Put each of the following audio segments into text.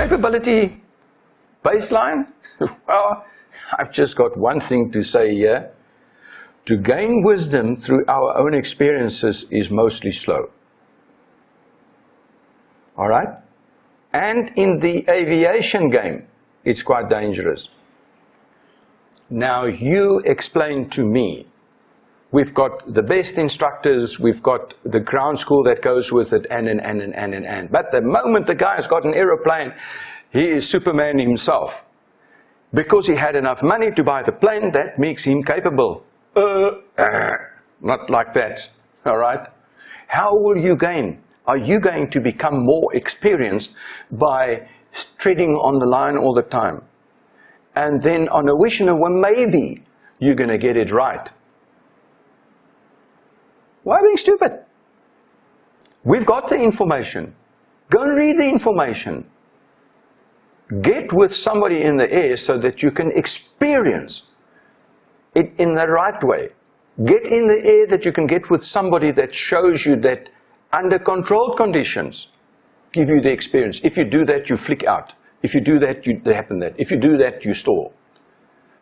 capability baseline? Well, I've just got one thing to say here. To gain wisdom through our own experiences is mostly slow. All right? And in the aviation game, it's quite dangerous. Now you explain to me, we've got the best instructors, we've got the ground school that goes with it, and. But the moment the guy's got an aeroplane, he is Superman himself. Because he had enough money to buy the plane, that makes him capable. Not like that, all right? How will you gain? Are you going to become more experienced by treading on the line all the time? And then on a wish and a whim, maybe you're going to get it right. Why being stupid? We've got the information. Go and read the information. Get with somebody in the air so that you can experience it in the right way. Get in the air that you can get with somebody that shows you that under controlled conditions, give you the experience. If you do that, you flick out. If you do that, they happen that. If you do that, you stall.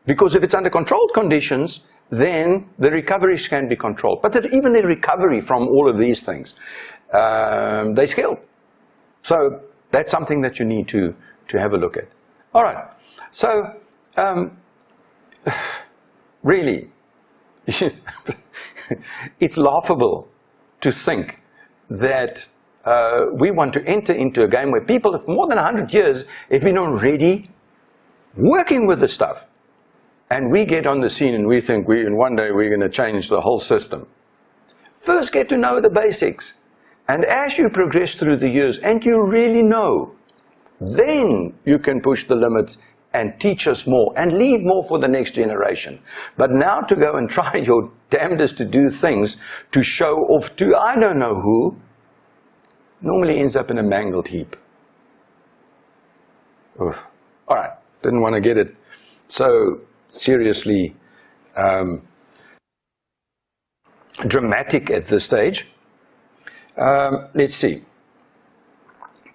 Because if it's under controlled conditions, then the recoveries can be controlled. But even the recovery from all of these things, they scale. So that's something that you need to have a look at. All right. So really, it's laughable to think that we want to enter into a game where people of more than 100 years have been already working with the stuff. And we get on the scene and we think in one day we're going to change the whole system. First get to know the basics. And as you progress through the years and you really know, then you can push the limits and teach us more and leave more for the next generation. But now to go and try your damnedest to do things to show off to I don't know who, normally ends up in a mangled heap. Oof. All right, didn't want to get it so seriously dramatic at this stage. Let's see.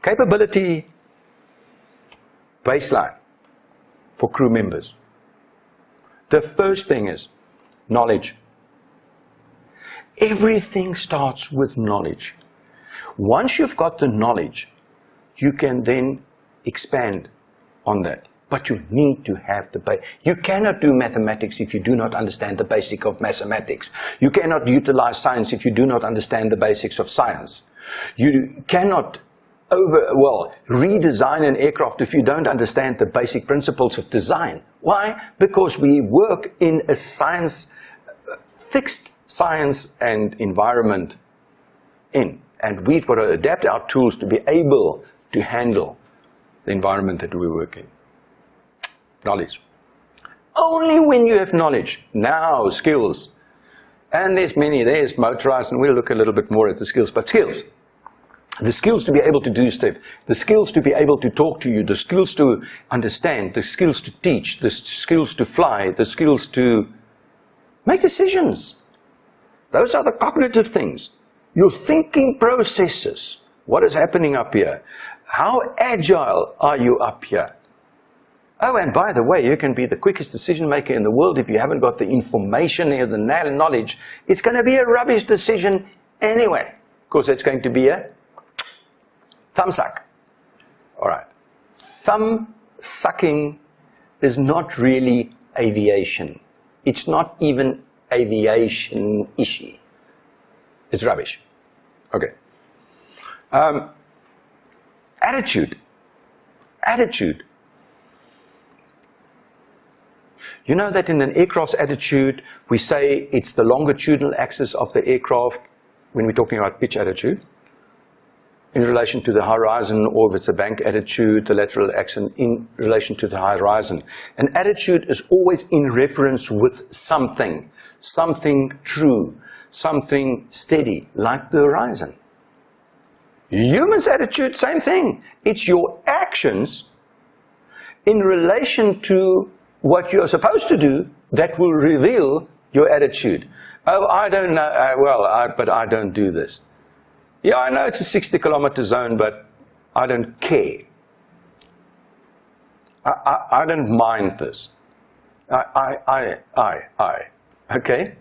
Capability baseline for crew members. The first thing is knowledge. Everything starts with knowledge. Once you've got the knowledge, you can then expand on that. But you need to have the base. You cannot do mathematics if you do not understand the basic of mathematics. You cannot utilize science if you do not understand the basics of science. You cannot redesign an aircraft if you don't understand the basic principles of design. Why? Because we work in a fixed science and environment and we've got to adapt our tools to be able to handle the environment that we work in. Knowledge. Only when you have knowledge. Now, skills. And there's motorized, and we'll look a little bit more at the skills, but skills. The skills to be able to do stuff, the skills to be able to talk to you, the skills to understand, the skills to teach, the skills to fly, the skills to make decisions. Those are the cognitive things. Your thinking processes. What is happening up here? How agile are you up here? Oh, and by the way, you can be the quickest decision maker in the world if you haven't got the information or the knowledge. It's going to be a rubbish decision anyway, because it's going to be a thumb suck. All right. Thumb sucking is not really aviation. It's not even aviation-ishy. It's rubbish. Okay. Attitude. Attitude. You know that in an aircraft's attitude, we say it's the longitudinal axis of the aircraft when we're talking about pitch attitude in relation to the horizon, or if it's a bank attitude, the lateral axis in relation to the horizon. An attitude is always in reference with something true, something steady, like the horizon. Human's attitude, same thing. It's your actions in relation to what you're supposed to do that will reveal your attitude. Oh, I don't know, but I don't do this. Yeah, I know it's a 60-kilometer zone, but I don't care. I don't mind this. Okay?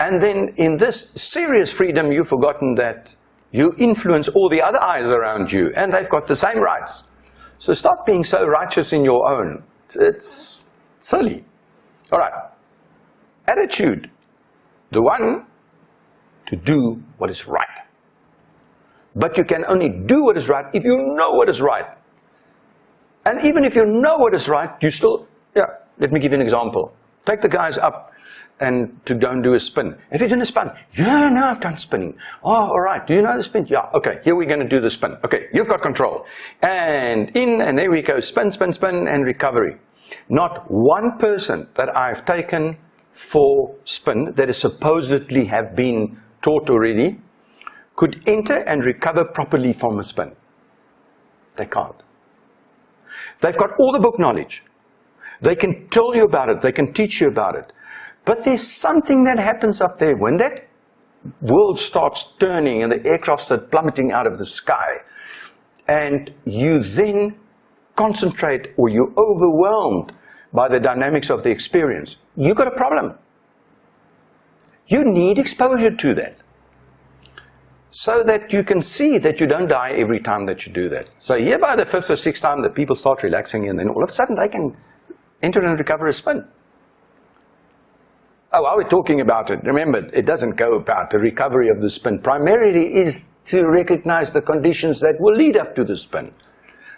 And then in this serious freedom, you've forgotten that you influence all the other eyes around you, and they've got the same rights. So stop being so righteous in your own. It's silly. All right. Attitude. The one to do what is right. But you can only do what is right if you know what is right. And even if you know what is right, you still, let me give you an example. Take the guys up and to go and do a spin. Have you done a spin? Yeah, no, I've done spinning. Oh, all right. Do you know the spin? Yeah. Okay, here we're going to do the spin. Okay, you've got control. And in, and there we go. Spin, spin, spin, and recovery. Not one person that I've taken for spin that is supposedly have been taught already could enter and recover properly from a spin. They can't. They've got all the book knowledge. They can tell you about it. They can teach you about it. But there's something that happens up there when that world starts turning and the aircraft start plummeting out of the sky, and you then concentrate or you're overwhelmed by the dynamics of the experience. You've got a problem. You need exposure to that so that you can see that you don't die every time that you do that. So here by the 5th or 6th time that people start relaxing, and then all of a sudden they can enter and recover a spin. Oh, while we're talking about it, remember, it doesn't go about the recovery of the spin. Primarily is to recognize the conditions that will lead up to the spin.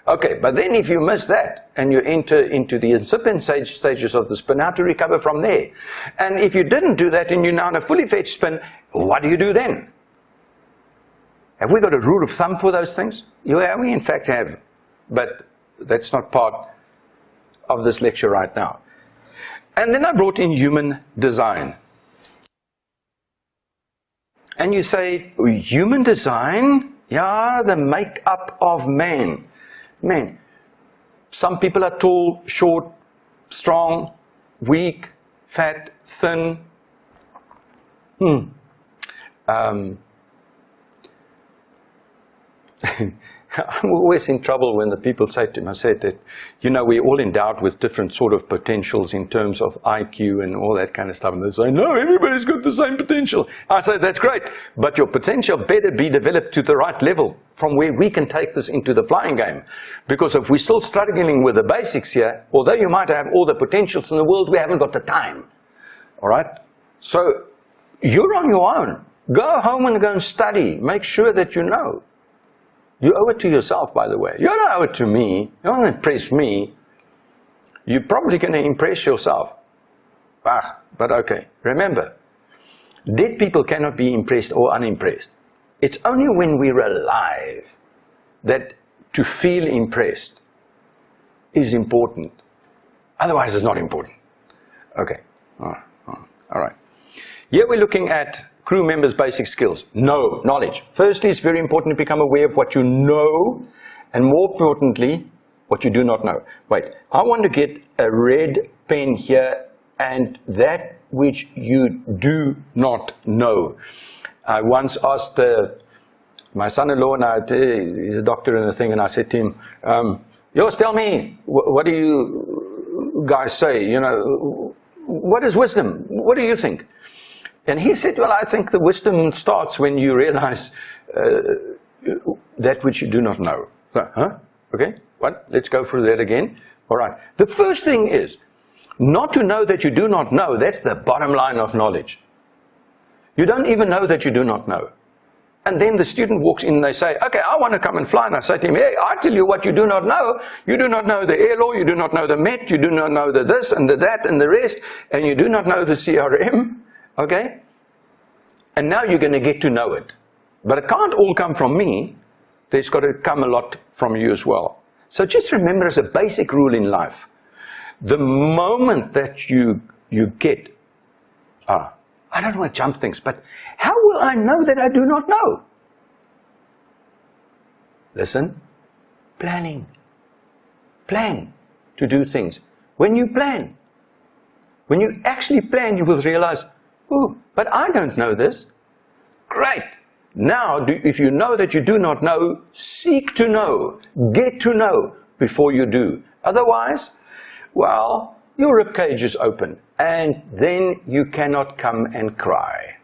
Okay, but then if you miss that and you enter into the incipient stages of the spin, how to recover from there? And if you didn't do that and you're now in a fully fledged spin, what do you do then? Have we got a rule of thumb for those things? Yeah, we in fact have, but that's not part of this lecture right now. And then I brought in human design. And you say, human design? Yeah, the makeup of man. Man, some people are tall, short, strong, weak, fat, thin. I'm always in trouble when the people say to me, I said that, you know, we're all endowed with different sort of potentials in terms of IQ and all that kind of stuff. And they say, no, everybody's got the same potential. I say, that's great, but your potential better be developed to the right level from where we can take this into the flying game. Because if we're still struggling with the basics here, although you might have all the potentials in the world, we haven't got the time. All right? So you're on your own. Go home and go and study. Make sure that you know. You owe it to yourself, by the way. You don't owe it to me. You don't impress me. You're probably going to impress yourself. But okay. Remember, dead people cannot be impressed or unimpressed. It's only when we're alive that to feel impressed is important. Otherwise, it's not important. Okay. All right. Here we're looking at crew members' basic skills. Know, knowledge. Firstly, it's very important to become aware of what you know, and more importantly, what you do not know. Wait, I want to get a red pen here, and that which you do not know. I once asked my son-in-law, and he's a doctor and a thing, and I said to him, Yours, tell me, what do you guys say? You know, what is wisdom? What do you think? And he said, well, I think the wisdom starts when you realize that which you do not know. Huh? Okay, what? Let's go through that again. All right. The first thing is not to know that you do not know. That's the bottom line of knowledge. You don't even know that you do not know. And then the student walks in and they say, okay, I want to come and fly. And I say to him, hey, I tell you what you do not know. You do not know the air law. You do not know the MET. You do not know the this and the that and the rest. And you do not know the CRM. Okay? And now you're going to get to know it. But it can't all come from me. There's got to come a lot from you as well. So just remember, as a basic rule in life, the moment that you get, I don't want to jump things, but how will I know that I do not know? Listen, planning. Plan to do things. When you plan, when you actually plan, you will realize, oh, but I don't know this. Great. Now, if you know that you do not know, seek to know. Get to know before you do. Otherwise, well, your rib cage is open, and then you cannot come and cry.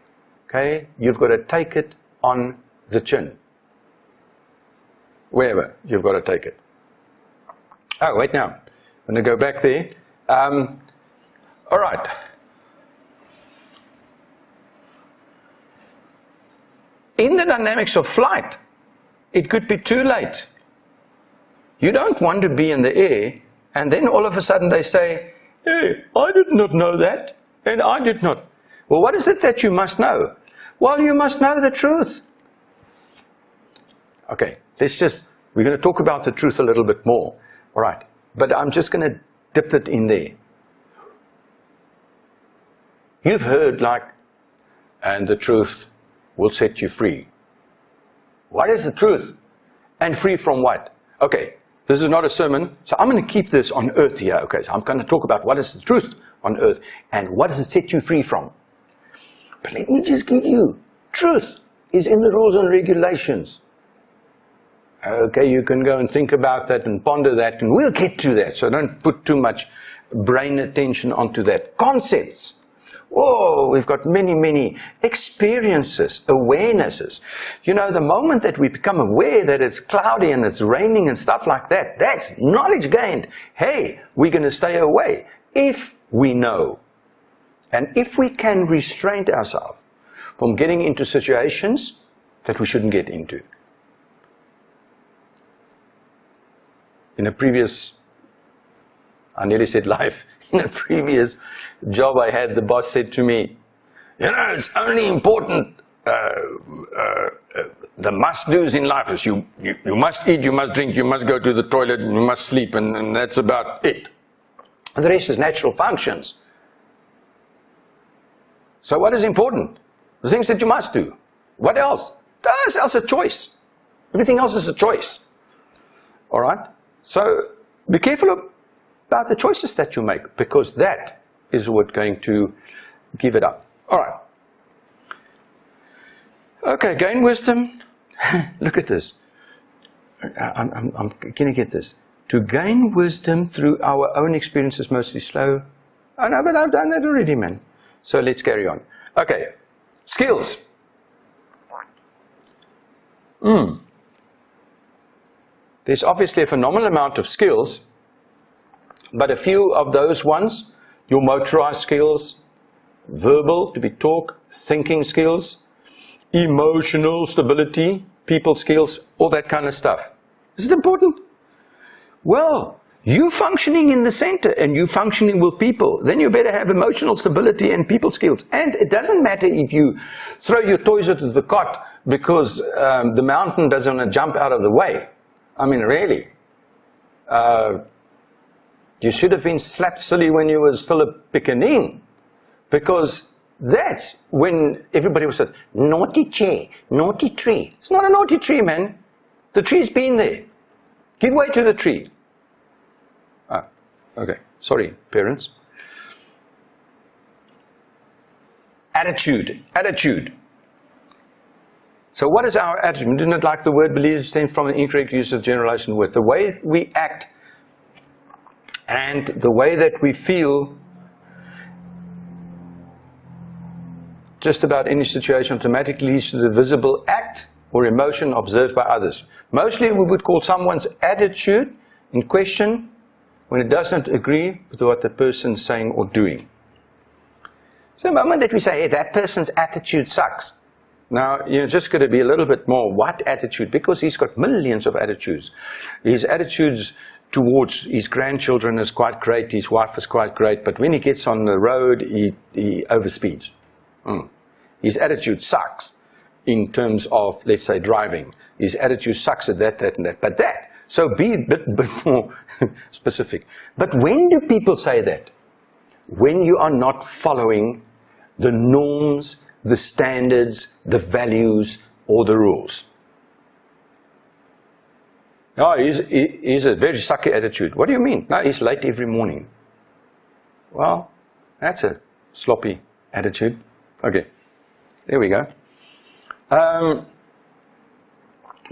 Okay? You've got to take it on the chin. Wherever, you've got to take it. Oh, wait now. I'm going to go back there. All right. In the dynamics of flight, it could be too late. You don't want to be in the air, and then all of a sudden they say, hey, I did not know that, and I did not. Well, what is it that you must know? Well, you must know the truth. Okay, we're going to talk about the truth a little bit more. All right, but I'm just going to dip it in there. You've heard and the truth will set you free. What is the truth? And free from what? Okay, this is not a sermon, so I'm going to keep this on earth here. Okay, so I'm going to talk about what is the truth on earth and what does it set you free from. But let me just give you, truth is in the rules and regulations. Okay, you can go and think about that and ponder that, and we'll get to that, so don't put too much brain attention onto that. Concepts. Oh, we've got many, many experiences, awarenesses. You know, the moment that we become aware that it's cloudy and it's raining and stuff like that, that's knowledge gained. Hey, we're going to stay away if we know. And if we can restrain ourselves from getting into situations that we shouldn't get into. In a previous, I nearly said life, in a previous job I had, the boss said to me, you know, it's only important, the must-dos in life is you must eat, you must drink, you must go to the toilet, you must sleep, and that's about it. And the rest is natural functions. So what is important? The things that you must do. What else? That's else a choice. Everything else is a choice. All right? So be careful about the choices that you make, because that is what's going to give it up. All right. Okay, gain wisdom. Look at this. I'm going to get this. To gain wisdom through our own experience is mostly slow. Oh no, but I've done that already, man. So let's carry on. Okay, skills. There's obviously a phenomenal amount of skills, but a few of those ones, your motorized skills, verbal, to be talk, thinking skills, emotional stability, people skills, all that kind of stuff. Is it important? Well, you functioning in the center and you functioning with people, then you better have emotional stability and people skills. And it doesn't matter if you throw your toys into the cot because the mountain doesn't want to jump out of the way. I mean, really. You should have been slapped silly when you were still a pickaninny, because that's when everybody was said, naughty chair, naughty tree. It's not a naughty tree, man. The tree's been there. Give way to the tree. Ah, okay. Sorry, parents. Attitude. Attitude. So what is our attitude? We do not like the word believe stems from an incorrect use of generalization word. The way we act and the way that we feel just about any situation automatically leads to the visible act or emotion observed by others. Mostly we would call someone's attitude in question when it doesn't agree with what the person's saying or doing. So the moment that we say, hey, that person's attitude sucks. Now, you're just going to be a little bit more, what attitude? Because he's got millions of attitudes. His attitudes towards his grandchildren is quite great, his wife is quite great, but when he gets on the road, he overspeeds. His attitude sucks in terms of, let's say, driving. His attitude sucks at that, and that. But that, so be a bit more specific. But when do people say that? When you are not following the norms, the standards, the values, or the rules. Oh, he's a very sucky attitude. What do you mean? No, he's late every morning. Well, that's a sloppy attitude. Okay, there we go.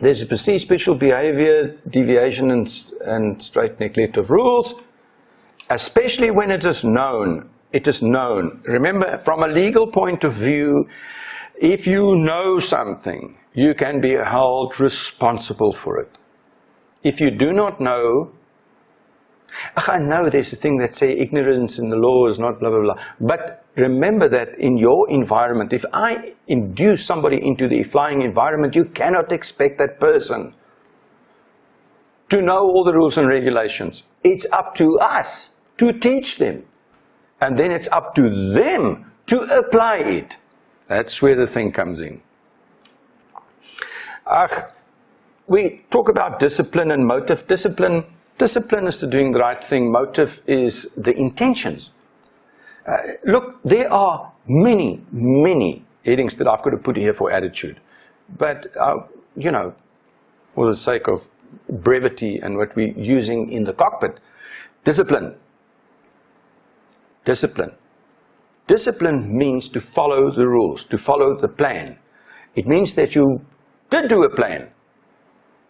There's a perceived special behavior, deviation and straight neglect of rules, especially when it is known. It is known. Remember, from a legal point of view, if you know something, you can be held responsible for it. If you do not know, I know there's a thing that says ignorance in the law is not blah, blah, blah. But remember that in your environment, if I induce somebody into the flying environment, you cannot expect that person to know all the rules and regulations. It's up to us to teach them. And then it's up to them to apply it. That's where the thing comes in. We talk about discipline and motive. Discipline is to doing the right thing. Motive is the intentions. Look, there are many, many headings that I've got to put here for attitude. But, you know, for the sake of brevity and what we're using in the cockpit, discipline. Discipline. Discipline means to follow the rules, to follow the plan. It means that you did do a plan.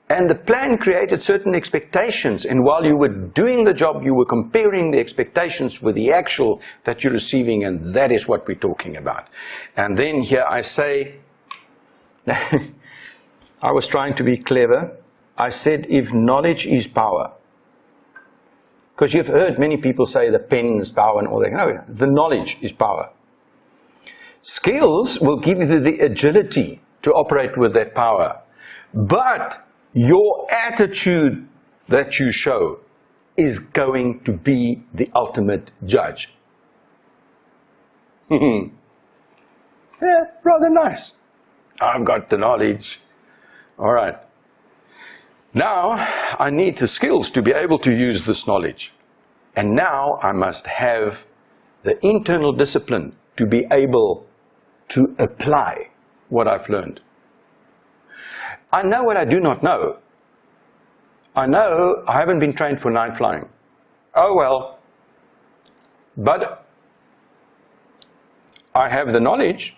And the plan created certain expectations, and while you were doing the job, you were comparing the expectations with the actual that you're receiving, and that is what we're talking about. And then here I say, I was trying to be clever. I said, if knowledge is power. Because you've heard many people say the pen is power and all that. No, the knowledge is power. Skills will give you the agility to operate with that power. But your attitude that you show is going to be the ultimate judge. Yeah, rather nice. I've got the knowledge. All right. Now, I need the skills to be able to use this knowledge. And now I must have the internal discipline to be able to apply what I've learned. I know what I do not know. I know I haven't been trained for night flying. Oh well. But I have the knowledge.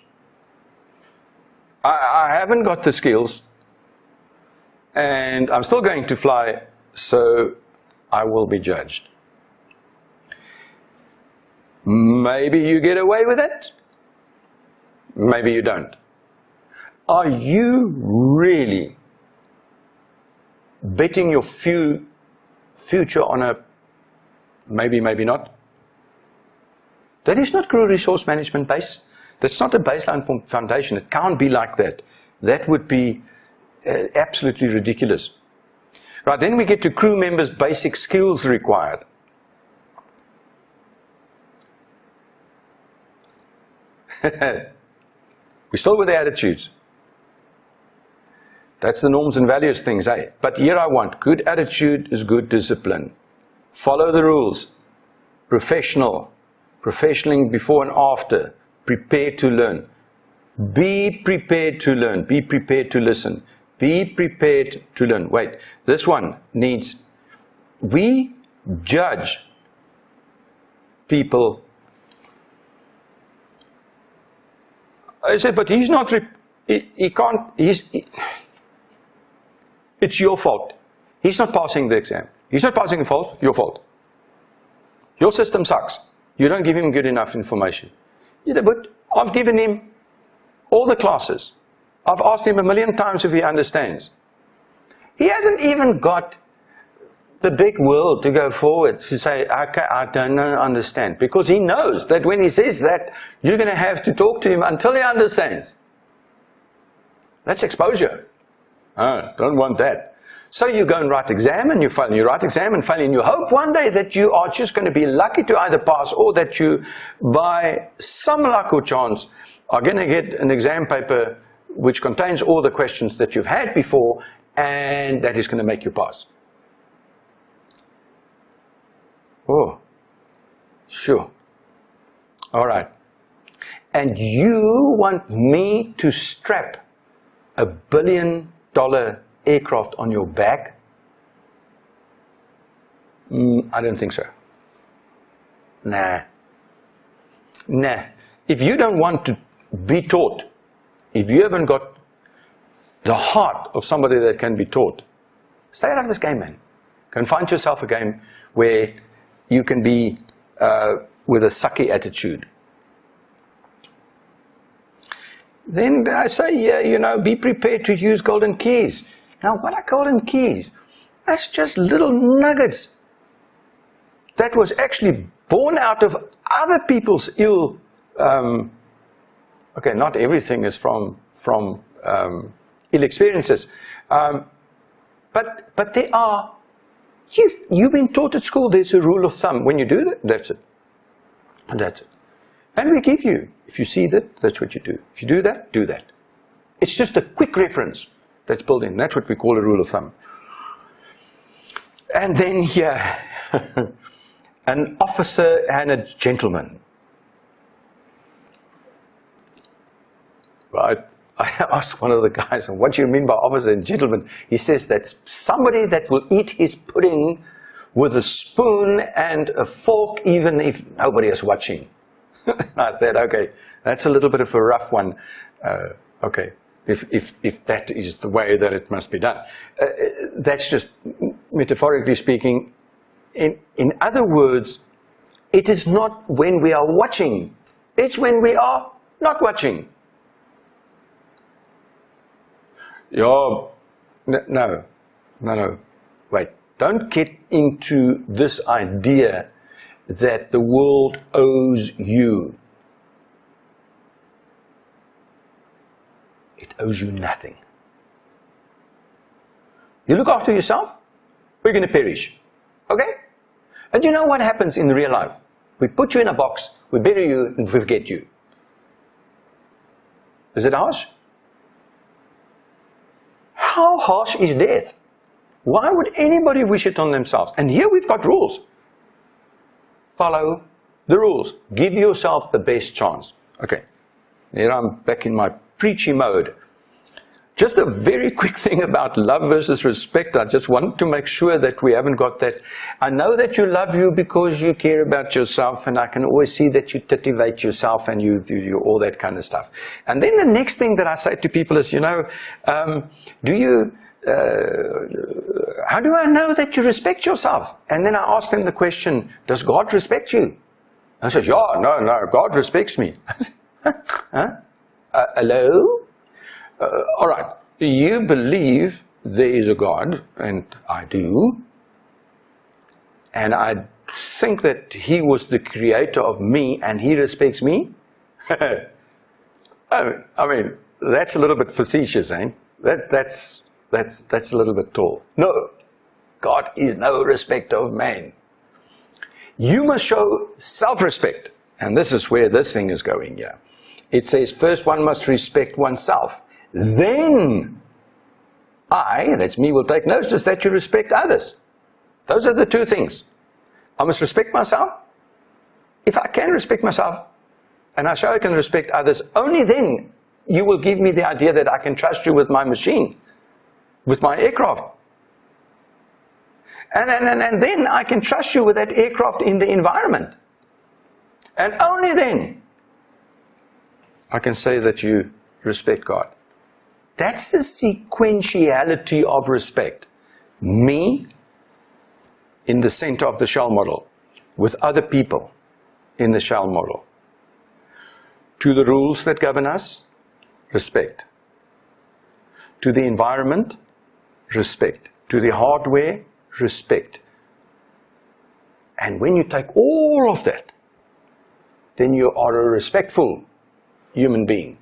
I haven't got the skills. And I'm still going to fly, so I will be judged. Maybe you get away with it. Maybe you don't. Are you really betting your future on a maybe, maybe not? That is not crew resource management base. That's not a baseline foundation. It can't be like that. That would be absolutely ridiculous. Right, then we get to crew members' basic skills required. We're still with the attitudes. That's the norms and values things, eh? But here I want good attitude is good discipline. Follow the rules. Professional before and after. Prepare to learn. Be prepared to learn. Be prepared to listen. Be prepared to learn. Wait, this one needs, we judge people. I said, but he's not, he can't, it's your fault. He's not passing the exam. He's not passing the fault, your fault. Your system sucks. You don't give him good enough information. Yeah, but I've given him all the classes. I've asked him 1,000,000 times if he understands. He hasn't even got the big world to go forward to say, okay, I don't understand. Because he knows that when he says that, you're going to have to talk to him until he understands. That's exposure. Oh, don't want that. So you go and write exam and you fail, and you write exam and fail, and you hope one day that you are just going to be lucky to either pass, or that you, by some luck or chance, are going to get an exam paper which contains all the questions that you've had before, and that is going to make you pass. Oh, sure. All right. And you want me to strap $1 billion aircraft on your back? I don't think so. Nah. If you don't want to be taught, if you haven't got the heart of somebody that can be taught. Stay out of this game, man. Go and find yourself a game where you can be with a sucky attitude. Then I say, yeah, you know, be prepared to use golden keys. Now, what are golden keys? That's just little nuggets that was actually born out of other people's ill. Okay, not everything is from ill experiences, but there are. You've been taught at school. There's a rule of thumb. When you do that, that's it, and that's it. And we give you, if you see that, that's what you do. If you do that, do that. It's just a quick reference that's built in. That's what we call a rule of thumb. And then here, an officer and a gentleman. Right? I asked one of the guys, what do you mean by officer and gentleman? He says that's somebody that will eat his pudding with a spoon and a fork even if nobody is watching. I said, okay, that's a little bit of a rough one. Okay, if that is the way that it must be done. That's just metaphorically speaking. In other words, it is not when we are watching, it's when we are not watching. No, wait, don't get into this idea that the world owes you. It owes you nothing. You look after yourself, we're going to perish. Okay? And you know what happens in real life? We put you in a box, we bury you, and forget you. Is it harsh? How harsh is death? Why would anybody wish it on themselves? And here we've got rules. Follow the rules. Give yourself the best chance. Okay, here I'm back in my preachy mode. Just a very quick thing about love versus respect. I just want to make sure that we haven't got that. I know that you love you because you care about yourself, and I can always see that you titivate yourself and you all that kind of stuff. And then the next thing that I say to people is, you know, how do I know that you respect yourself? And then I ask them the question, does God respect you? I says, yeah, no, God respects me. I say, huh? Hello? All right, you believe there is a God, and I do. And I think that He was the creator of me, and He respects me? I mean, that's a little bit facetious, eh? That's a little bit tall. No, God is no respecter of man. You must show self-respect. And this is where this thing is going here. It says, first one must respect oneself. Then that's me, will take notice that you respect others. Those are the two things. I must respect myself. If I can respect myself, and I show I can respect others, only then you will give me the idea that I can trust you with my machine, with my aircraft. And then I can trust you with that aircraft in the environment. And only then I can say that you respect God. That's the sequentiality of respect. Me in the center of the shell model, with other people in the shell model. To the rules that govern us, respect. To the environment, respect. To the hardware, respect. And when you take all of that, then you are a respectful human being.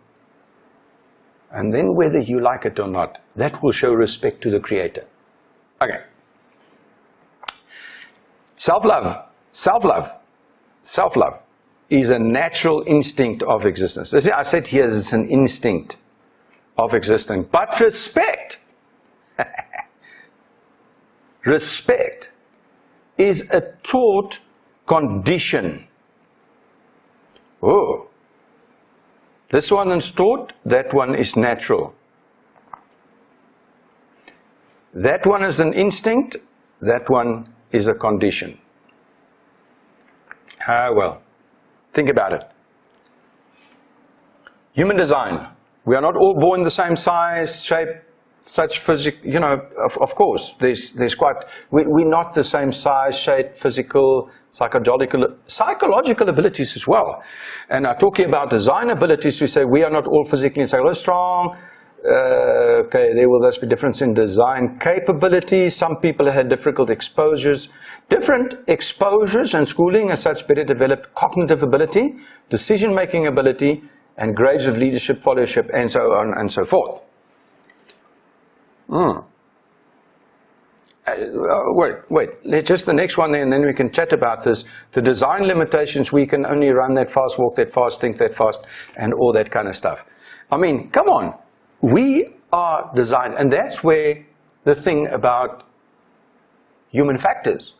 And then whether you like it or not, that will show respect to the Creator. Okay. Self-love. Self-love. Self-love is a natural instinct of existence. I said here it's an instinct of existence. But respect, respect is a taught condition. Oh. This one is taught, that one is natural. That one is an instinct, that one is a condition. Well, think about it. Human design. We are not all born the same size, shape, such of course, there's quite, we're not the same size, shape, physical, psychological abilities as well. And talking about design abilities, we say we are not all physically and psychologically strong. Okay, there will thus be difference in design capabilities. Some people had difficult exposures. Different exposures and schooling as such better develop cognitive ability, decision-making ability, and grades of leadership, followership, and so on and so forth. Wait, just the next one, and then we can chat about this. The design limitations, we can only run that fast, walk that fast, think that fast, and all that kind of stuff. I mean, come on. We are designed, and that's where the thing about human factors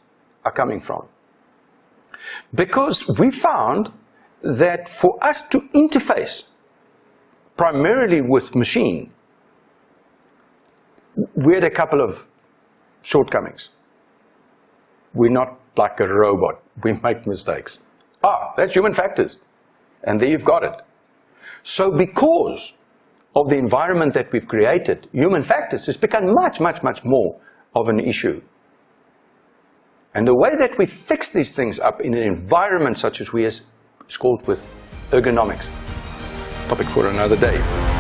are coming from. Because we found that for us to interface primarily with machine, we had a couple of shortcomings. We're not like a robot. We make mistakes. That's human factors. And there you've got it. So because of the environment that we've created, human factors has become much, much, much more of an issue. And the way that we fix these things up in an environment such as we is called with ergonomics. Topic for another day.